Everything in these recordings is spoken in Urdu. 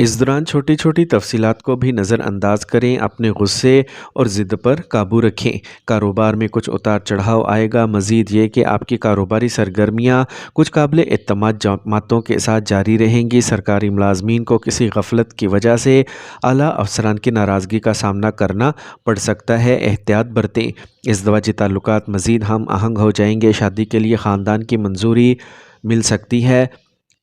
اس دوران چھوٹی چھوٹی تفصیلات کو بھی نظر انداز کریں، اپنے غصے اور ضد پر قابو رکھیں۔ کاروبار میں کچھ اتار چڑھاؤ آئے گا۔ مزید یہ کہ آپ کی کاروباری سرگرمیاں کچھ قابل اعتماد جماعتوں کے ساتھ جاری رہیں گی۔ سرکاری ملازمین کو کسی غفلت کی وجہ سے اعلیٰ افسران کی ناراضگی کا سامنا کرنا پڑ سکتا ہے، احتیاط برتیں۔ ازدواجی تعلقات مزید ہم آہنگ ہو جائیں گے۔ شادی کے لیے خاندان کی منظوری مل سکتی ہے۔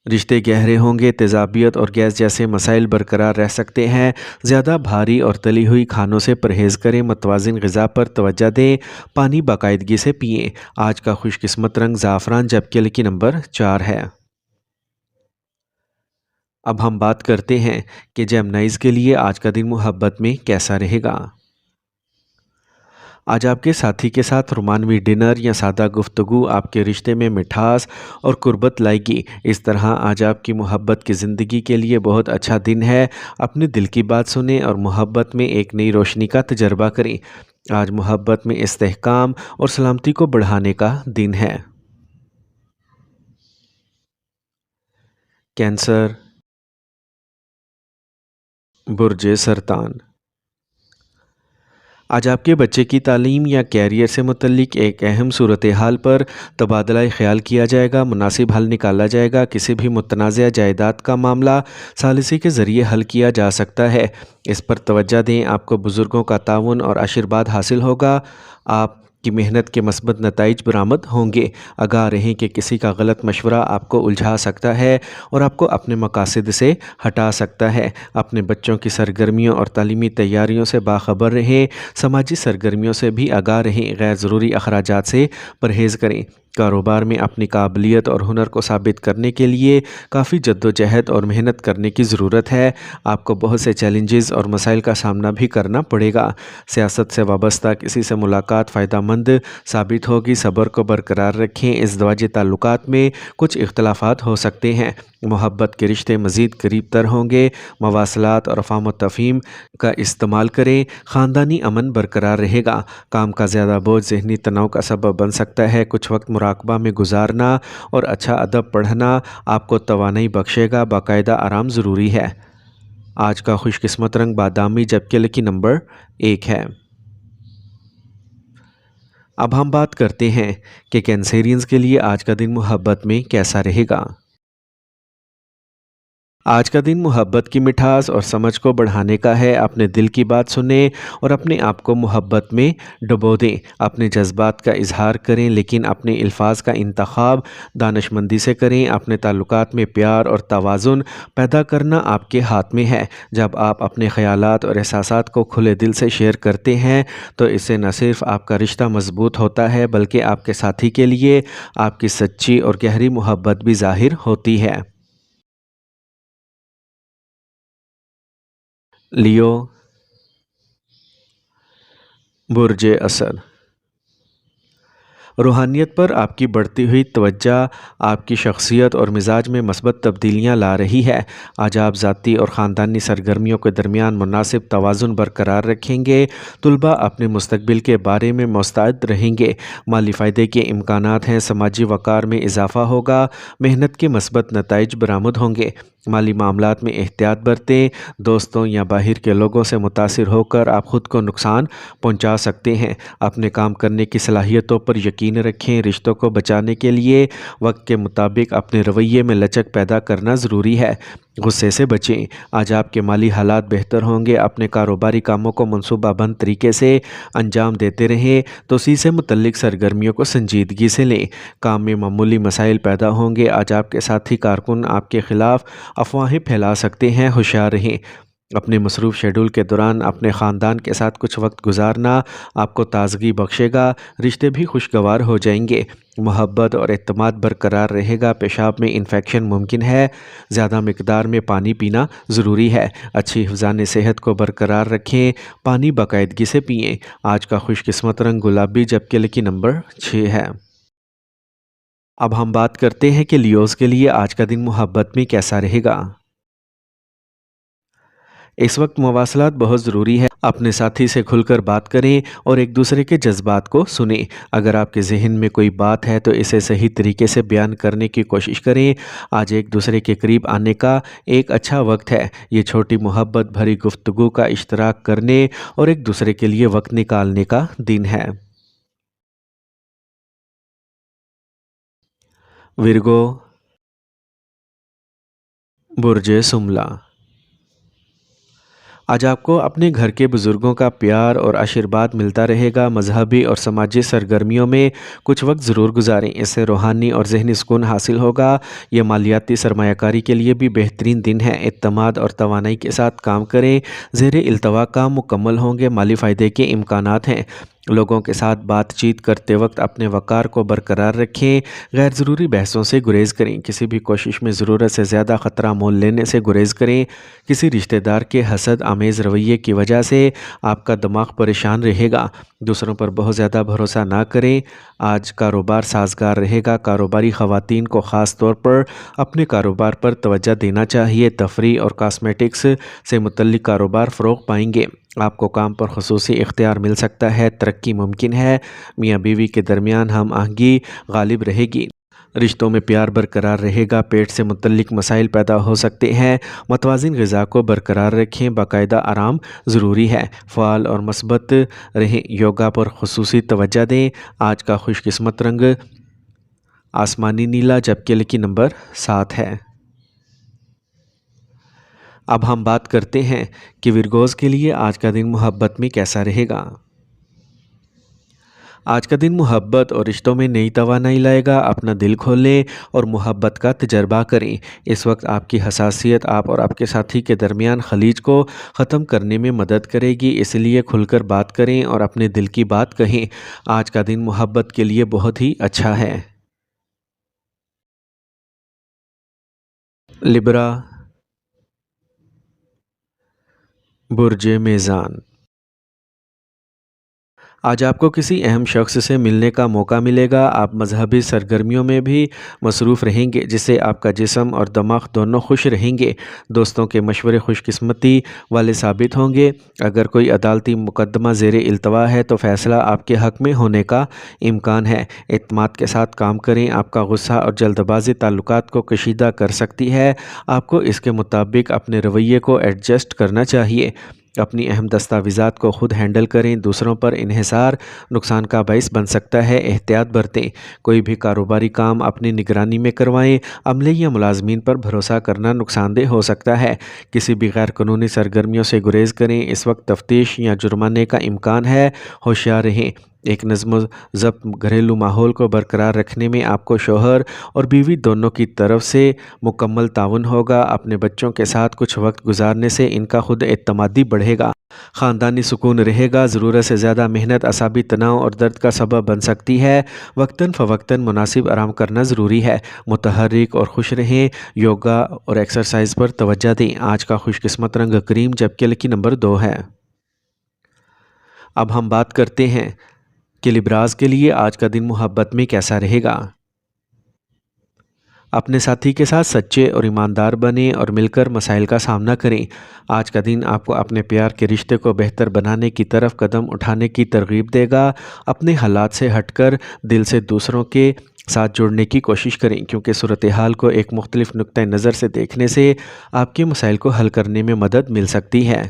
رشتے گہرے ہوں گے۔ تیزابیت اور گیس جیسے مسائل برقرار رہ سکتے ہیں۔ زیادہ بھاری اور تلی ہوئی کھانوں سے پرہیز کریں۔ متوازن غذا پر توجہ دیں۔ پانی باقاعدگی سے پئیں۔ آج کا خوش قسمت رنگ زعفران جبکہ لکی نمبر 4 ہے۔ اب ہم بات کرتے ہیں کہ جیمنائز کے لیے آج کا دن محبت میں کیسا رہے گا۔ آج آپ کے ساتھی کے ساتھ رومانوی ڈنر یا سادہ گفتگو آپ کے رشتے میں مٹھاس اور قربت لائے گی۔ اس طرح آج آپ کی محبت کی زندگی کے لیے بہت اچھا دن ہے۔ اپنے دل کی بات سنیں اور محبت میں ایک نئی روشنی کا تجربہ کریں۔ آج محبت میں استحکام اور سلامتی کو بڑھانے کا دن ہے۔ کینسر، برج سرطان۔ آج آپ کے بچے کی تعلیم یا کیریئر سے متعلق ایک اہم صورتحال پر تبادلہ خیال کیا جائے گا، مناسب حل نکالا جائے گا۔ کسی بھی متنازع جائیداد کا معاملہ ثالثی کے ذریعے حل کیا جا سکتا ہے، اس پر توجہ دیں۔ آپ کو بزرگوں کا تعاون اور آشیرواد حاصل ہوگا۔ آپ کی محنت کے مثبت نتائج برآمد ہوں گے۔ آگاہ رہیں کہ کسی کا غلط مشورہ آپ کو الجھا سکتا ہے اور آپ کو اپنے مقاصد سے ہٹا سکتا ہے۔ اپنے بچوں کی سرگرمیوں اور تعلیمی تیاریوں سے باخبر رہیں۔ سماجی سرگرمیوں سے بھی آگاہ رہیں۔ غیر ضروری اخراجات سے پرہیز کریں۔ کاروبار میں اپنی قابلیت اور ہنر کو ثابت کرنے کے لیے کافی جدوجہد اور محنت کرنے کی ضرورت ہے۔ آپ کو بہت سے چیلنجز اور مسائل کا سامنا بھی کرنا پڑے گا۔ سیاست سے وابستہ کسی سے ملاقات فائدہ مند ثابت ہوگی۔ صبر کو برقرار رکھیں۔ ازدواجی تعلقات میں کچھ اختلافات ہو سکتے ہیں۔ محبت کے رشتے مزید قریب تر ہوں گے۔ مواصلات اور افہام و تفہیم کا استعمال کریں۔ خاندانی امن برقرار رہے گا۔ کام کا زیادہ بوجھ ذہنی تناؤ کا سبب بن سکتا ہے۔ کچھ وقت مراقبہ میں گزارنا اور اچھا ادب پڑھنا آپ کو توانائی بخشے گا۔ باقاعدہ آرام ضروری ہے۔ آج کا خوش قسمت رنگ بادامی جبکہ لکی نمبر 1 ہے۔ اب ہم بات کرتے ہیں کہ کینسیرینز کے لیے آج کا دن محبت میں کیسا رہے گا۔ آج کا دن محبت کی مٹھاس اور سمجھ کو بڑھانے کا ہے۔ اپنے دل کی بات سنیں اور اپنے آپ کو محبت میں ڈبو دیں۔ اپنے جذبات کا اظہار کریں لیکن اپنے الفاظ کا انتخاب دانش مندی سے کریں۔ اپنے تعلقات میں پیار اور توازن پیدا کرنا آپ کے ہاتھ میں ہے۔ جب آپ اپنے خیالات اور احساسات کو کھلے دل سے شیئر کرتے ہیں تو اس سے نہ صرف آپ کا رشتہ مضبوط ہوتا ہے بلکہ آپ کے ساتھی کے لیے آپ کی سچی اور گہری محبت بھی ظاہر ہوتی ہے۔ لیو، برج اسد۔ روحانیت پر آپ کی بڑھتی ہوئی توجہ آپ کی شخصیت اور مزاج میں مثبت تبدیلیاں لا رہی ہے۔ آج آپ ذاتی اور خاندانی سرگرمیوں کے درمیان مناسب توازن برقرار رکھیں گے۔ طلباء اپنے مستقبل کے بارے میں مستعد رہیں گے۔ مالی فائدے کے امکانات ہیں۔ سماجی وقار میں اضافہ ہوگا۔ محنت کے مثبت نتائج برآمد ہوں گے۔ مالی معاملات میں احتیاط برتیں۔ دوستوں یا باہر کے لوگوں سے متاثر ہو کر آپ خود کو نقصان پہنچا سکتے ہیں۔ اپنے کام کرنے کی صلاحیتوں پر یقین رکھیں۔ رشتوں کو بچانے کے لیے وقت کے مطابق اپنے رویے میں لچک پیدا کرنا ضروری ہے۔ غصے سے بچیں۔ آج آپ کے مالی حالات بہتر ہوں گے۔ اپنے کاروباری کاموں کو منصوبہ بند طریقے سے انجام دیتے رہیں۔ توسیع سے متعلق سرگرمیوں کو سنجیدگی سے لیں۔ کام میں معمولی مسائل پیدا ہوں گے۔ آج آپ کے ساتھی کارکن آپ کے خلاف افواہیں پھیلا سکتے ہیں، ہوشیار رہیں۔ اپنے مصروف شیڈول کے دوران اپنے خاندان کے ساتھ کچھ وقت گزارنا آپ کو تازگی بخشے گا۔ رشتے بھی خوشگوار ہو جائیں گے۔ محبت اور اعتماد برقرار رہے گا۔ پیشاب میں انفیکشن ممکن ہے۔ زیادہ مقدار میں پانی پینا ضروری ہے۔ اچھی حفظان صحت کو برقرار رکھیں۔ پانی باقاعدگی سے پئیں۔ آج کا خوش قسمت رنگ گلابی جبکہ لکی نمبر 6 ہے۔ اب ہم بات کرتے ہیں کہ لیوز کے لیے آج کا دن محبت میں کیسا رہے گا۔ اس وقت مواصلات بہت ضروری ہے۔ اپنے ساتھی سے کھل کر بات کریں اور ایک دوسرے کے جذبات کو سنیں۔ اگر آپ کے ذہن میں کوئی بات ہے تو اسے صحیح طریقے سے بیان کرنے کی کوشش کریں۔ آج ایک دوسرے کے قریب آنے کا ایک اچھا وقت ہے۔ یہ چھوٹی محبت بھری گفتگو کا اشتراک کرنے اور ایک دوسرے کے لیے وقت نکالنے کا دن ہے۔ ورگو، برج سملہ۔ آج آپ کو اپنے گھر کے بزرگوں کا پیار اور آشیرواد ملتا رہے گا۔ مذہبی اور سماجی سرگرمیوں میں کچھ وقت ضرور گزاریں، اس سے روحانی اور ذہنی سکون حاصل ہوگا۔ یہ مالیاتی سرمایہ کاری کے لیے بھی بہترین دن ہے۔ اعتماد اور توانائی کے ساتھ کام کریں، زیر التوا کام مکمل ہوں گے، مالی فائدے کے امکانات ہیں۔ لوگوں کے ساتھ بات چیت کرتے وقت اپنے وقار کو برقرار رکھیں، غیر ضروری بحثوں سے گریز کریں، کسی بھی کوشش میں ضرورت سے زیادہ خطرہ مول لینے سے گریز کریں۔ کسی رشتہ دار کے حسد آمیز رویے کی وجہ سے آپ کا دماغ پریشان رہے گا۔ دوسروں پر بہت زیادہ بھروسہ نہ کریں۔ آج کاروبار سازگار رہے گا۔ کاروباری خواتین کو خاص طور پر اپنے کاروبار پر توجہ دینا چاہیے۔ تفریح اور کاسمیٹکس سے متعلق کاروبار فروغ پائیں گے۔ آپ کو کام پر خصوصی اختیار مل سکتا ہے، ترقی ممکن ہے۔ میاں بیوی کے درمیان ہم آہنگی غالب رہے گی۔ رشتوں میں پیار برقرار رہے گا۔ پیٹ سے متعلق مسائل پیدا ہو سکتے ہیں۔ متوازن غذا کو برقرار رکھیں، باقاعدہ آرام ضروری ہے۔ فعال اور مثبت رہیں، یوگا پر خصوصی توجہ دیں۔ آج کا خوش قسمت رنگ آسمانی نیلا، جبکہ لکی نمبر 7 ہے۔ اب ہم بات کرتے ہیں کہ ورگوز کے لیے آج کا دن محبت میں کیسا رہے گا۔ آج کا دن محبت اور رشتوں میں نئی توانائی لائے گا۔ اپنا دل کھولیں اور محبت کا تجربہ کریں۔ اس وقت آپ کی حساسیت آپ اور آپ کے ساتھی کے درمیان خلیج کو ختم کرنے میں مدد کرے گی، اس لیے کھل کر بات کریں اور اپنے دل کی بات کہیں۔ آج کا دن محبت کے لیے بہت ہی اچھا ہے۔ لبرا، برج میزان۔ آج آپ کو کسی اہم شخص سے ملنے کا موقع ملے گا۔ آپ مذہبی سرگرمیوں میں بھی مصروف رہیں گے، جس سے آپ کا جسم اور دماغ دونوں خوش رہیں گے۔ دوستوں کے مشورے خوش قسمتی والے ثابت ہوں گے۔ اگر کوئی عدالتی مقدمہ زیر التوا ہے تو فیصلہ آپ کے حق میں ہونے کا امکان ہے۔ اعتماد کے ساتھ کام کریں۔ آپ کا غصہ اور جلد بازی تعلقات کو کشیدہ کر سکتی ہے۔ آپ کو اس کے مطابق اپنے رویے کو ایڈجسٹ کرنا چاہیے۔ اپنی اہم دستاویزات کو خود ہینڈل کریں، دوسروں پر انحصار نقصان کا باعث بن سکتا ہے، احتیاط برتیں۔ کوئی بھی کاروباری کام اپنی نگرانی میں کروائیں، عملے یا ملازمین پر بھروسہ کرنا نقصان دہ ہو سکتا ہے۔ کسی بھی غیر قانونی سرگرمیوں سے گریز کریں، اس وقت تفتیش یا جرمانے کا امکان ہے، ہوشیار رہیں۔ ایک نظم و ضبط گھریلو ماحول کو برقرار رکھنے میں آپ کو شوہر اور بیوی دونوں کی طرف سے مکمل تعاون ہوگا۔ اپنے بچوں کے ساتھ کچھ وقت گزارنے سے ان کا خود اعتمادی بڑھے گا۔ خاندانی سکون رہے گا۔ ضرورت سے زیادہ محنت اعصابی تناؤ اور درد کا سبب بن سکتی ہے۔ وقتاً فوقتاً مناسب آرام کرنا ضروری ہے۔ متحرک اور خوش رہیں، یوگا اور ایکسرسائز پر توجہ دیں۔ آج کا خوش قسمت رنگ کریم، جبکہ لکی نمبر 2 ہے۔ اب ہم بات کرتے ہیں کہ لبراز کے لیے آج کا دن محبت میں کیسا رہے گا۔ اپنے ساتھی کے ساتھ سچے اور ایماندار بنیں اور مل کر مسائل کا سامنا کریں۔ آج کا دن آپ کو اپنے پیار کے رشتے کو بہتر بنانے کی طرف قدم اٹھانے کی ترغیب دے گا۔ اپنے حالات سے ہٹ کر دل سے دوسروں کے ساتھ جڑنے کی کوشش کریں، کیونکہ صورتحال کو ایک مختلف نقطہ نظر سے دیکھنے سے آپ کے مسائل کو حل کرنے میں مدد مل سکتی ہے۔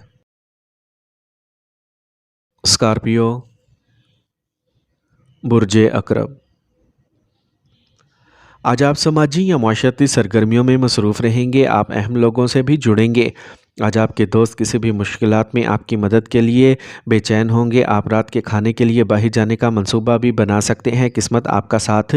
اسکارپیو، برج عقرب۔ آج آپ سماجی یا معاشرتی سرگرمیوں میں مصروف رہیں گے۔ آپ اہم لوگوں سے بھی جڑیں گے۔ آج آپ کے دوست کسی بھی مشکلات میں آپ کی مدد کے لیے بے چین ہوں گے۔ آپ رات کے کھانے کے لیے باہر جانے کا منصوبہ بھی بنا سکتے ہیں۔ قسمت آپ کا ساتھ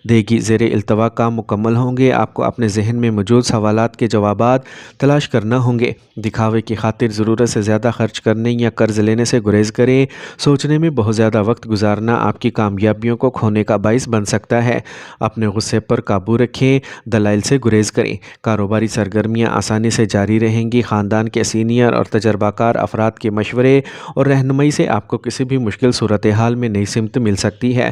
دے گی۔ زیر التوا کام مکمل ہوں گے۔ آپ کو اپنے ذہن میں موجود سوالات کے جوابات تلاش کرنا ہوں گے۔ دکھاوے کی خاطر ضرورت سے زیادہ خرچ کرنے یا قرض لینے سے گریز کریں۔ سوچنے میں بہت زیادہ وقت گزارنا آپ کی کامیابیوں کو کھونے کا باعث بن سکتا ہے۔ اپنے غصے پر قابو رکھیں، دلائل سے گریز کریں۔ کاروباری سرگرمیاں آسانی سے جاری رہیں گی۔ خاندان کے سینئر اور تجربہ کار افراد کے مشورے اور رہنمائی سے آپ کو کسی بھی مشکل صورتحال میں نئی سمت مل سکتی ہے۔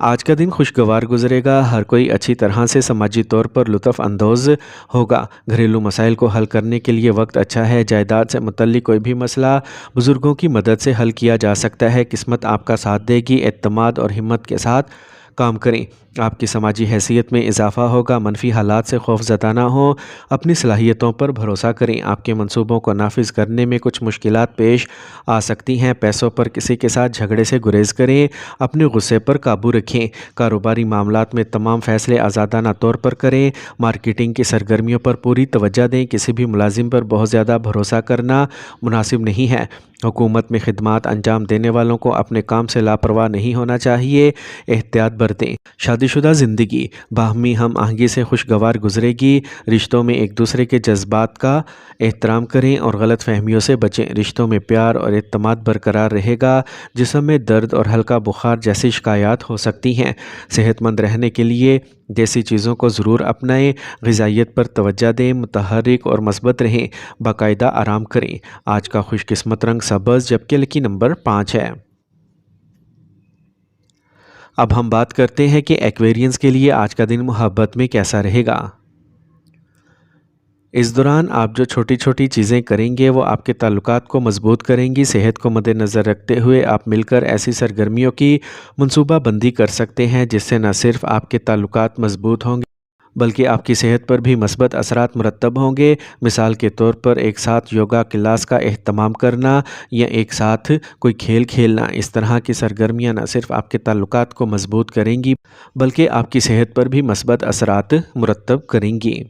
آج کا دن خوشگوار گزرے گا، ہر کوئی اچھی طرح سے سماجی طور پر لطف اندوز ہوگا۔ گھریلو مسائل کو حل کرنے کے لیے وقت اچھا ہے۔ جائیداد سے متعلق کوئی بھی مسئلہ بزرگوں کی مدد سے حل کیا جا سکتا ہے۔ قسمت آپ کا ساتھ دے گی، اعتماد اور ہمت کے ساتھ کام کریں۔ آپ کی سماجی حیثیت میں اضافہ ہوگا۔ منفی حالات سے خوف زدہ نہ ہوں، اپنی صلاحیتوں پر بھروسہ کریں۔ آپ کے منصوبوں کو نافذ کرنے میں کچھ مشکلات پیش آ سکتی ہیں۔ پیسوں پر کسی کے ساتھ جھگڑے سے گریز کریں، اپنے غصے پر قابو رکھیں۔ کاروباری معاملات میں تمام فیصلے آزادانہ طور پر کریں۔ مارکیٹنگ کی سرگرمیوں پر پوری توجہ دیں۔ کسی بھی ملازم پر بہت زیادہ بھروسہ کرنا مناسب نہیں ہے۔ حکومت میں خدمات انجام دینے والوں کو اپنے کام سے لاپرواہ نہیں ہونا چاہیے۔ احتیاط برتیں۔ شادی شدہ زندگی باہمی ہم آہنگی سے خوشگوار گزرے گی۔ رشتوں میں ایک دوسرے کے جذبات کا احترام کریں اور غلط فہمیوں سے بچیں۔ رشتوں میں پیار اور اعتماد برقرار رہے گا۔ جسم میں درد اور ہلکا بخار جیسی شکایات ہو سکتی ہیں۔ صحت مند رہنے کے لیے دیسی چیزوں کو ضرور اپنائیں۔ غذائیت پر توجہ دیں، متحرک اور مثبت رہیں، باقاعدہ آرام کریں۔ آج کا خوش قسمت رنگ سبز جبکہ لکی نمبر 5 ہے۔ اب ہم بات کرتے ہیں کہ ایکویرینز کے لیے آج کا دن محبت میں کیسا رہے گا۔ اس دوران آپ جو چھوٹی چھوٹی چیزیں کریں گے وہ آپ کے تعلقات کو مضبوط کریں گی۔ صحت کو مد نظر رکھتے ہوئے آپ مل کر ایسی سرگرمیوں کی منصوبہ بندی کر سکتے ہیں جس سے نہ صرف آپ کے تعلقات مضبوط ہوں گے بلکہ آپ کی صحت پر بھی مثبت اثرات مرتب ہوں گے۔ مثال کے طور پر ایک ساتھ یوگا کلاس کا اہتمام کرنا یا ایک ساتھ کوئی کھیل کھیلنا۔ اس طرح کی سرگرمیاں نہ صرف آپ کے تعلقات کو مضبوط کریں گی بلکہ آپ کی صحت پر بھی مثبت اثرات مرتب کریں گی۔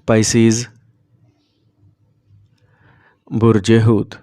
پائسیز، برج حوت۔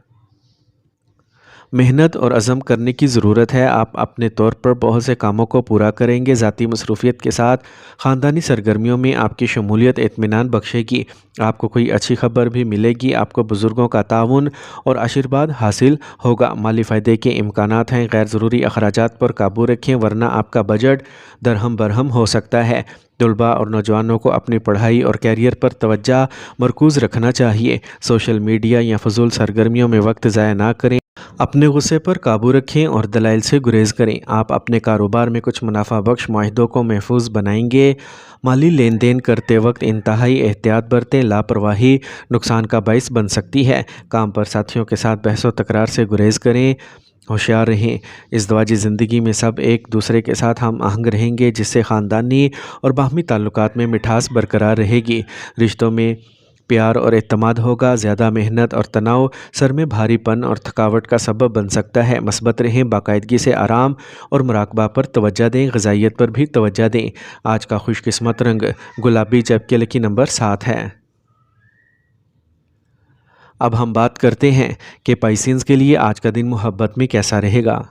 محنت اور عزم کرنے کی ضرورت ہے۔ آپ اپنے طور پر بہت سے کاموں کو پورا کریں گے۔ ذاتی مصروفیت کے ساتھ خاندانی سرگرمیوں میں آپ کی شمولیت اطمینان بخشے گی۔ آپ کو کوئی اچھی خبر بھی ملے گی۔ آپ کو بزرگوں کا تعاون اور آشیرواد حاصل ہوگا۔ مالی فائدے کے امکانات ہیں۔ غیر ضروری اخراجات پر قابو رکھیں ورنہ آپ کا بجٹ درہم برہم ہو سکتا ہے۔ طلباء اور نوجوانوں کو اپنی پڑھائی اور کیریئر پر توجہ مرکوز رکھنا چاہیے۔ سوشل میڈیا یا فضول سرگرمیوں میں وقت ضائع نہ کریں۔ اپنے غصے پر قابو رکھیں اور دلائل سے گریز کریں۔ آپ اپنے کاروبار میں کچھ منافع بخش معاہدوں کو محفوظ بنائیں گے۔ مالی لین دین کرتے وقت انتہائی احتیاط برتیں۔ لاپرواہی نقصان کا باعث بن سکتی ہے۔ کام پر ساتھیوں کے ساتھ بحث و تکرار سے گریز کریں۔ ہوشیار رہیں۔ ازدواجی زندگی میں سب ایک دوسرے کے ساتھ ہم آہنگ رہیں گے جس سے خاندانی اور باہمی تعلقات میں مٹھاس برقرار رہے گی۔ رشتوں میں پیار اور اعتماد ہوگا۔ زیادہ محنت اور تناؤ سر میں بھاری پن اور تھکاوٹ کا سبب بن سکتا ہے۔ مثبت رہیں، باقاعدگی سے آرام اور مراقبہ پر توجہ دیں۔ غذائیت پر بھی توجہ دیں۔ آج کا خوش قسمت رنگ گلابی جبکہ لکی نمبر 7 ہے۔ اب ہم بات کرتے ہیں کہ پائسینز کے لیے آج کا دن محبت میں کیسا رہے گا۔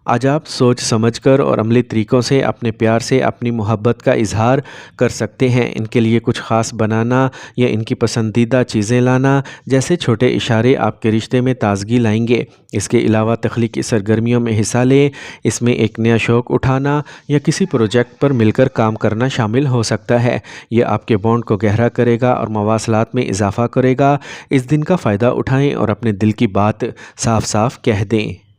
آج آپ سوچ سمجھ کر اور عملی طریقوں سے اپنے پیار سے اپنی محبت کا اظہار کر سکتے ہیں۔ ان کے لیے کچھ خاص بنانا یا ان کی پسندیدہ چیزیں لانا جیسے چھوٹے اشارے آپ کے رشتے میں تازگی لائیں گے۔ اس کے علاوہ تخلیقی سرگرمیوں میں حصہ لیں۔ اس میں ایک نیا شوق اٹھانا یا کسی پروجیکٹ پر مل کر کام کرنا شامل ہو سکتا ہے۔ یہ آپ کے بانڈ کو گہرا کرے گا اور مواصلات میں اضافہ کرے گا۔ اس دن کا فائدہ اٹھائیں اور اپنے دل کی بات صاف صاف کہہ دیں۔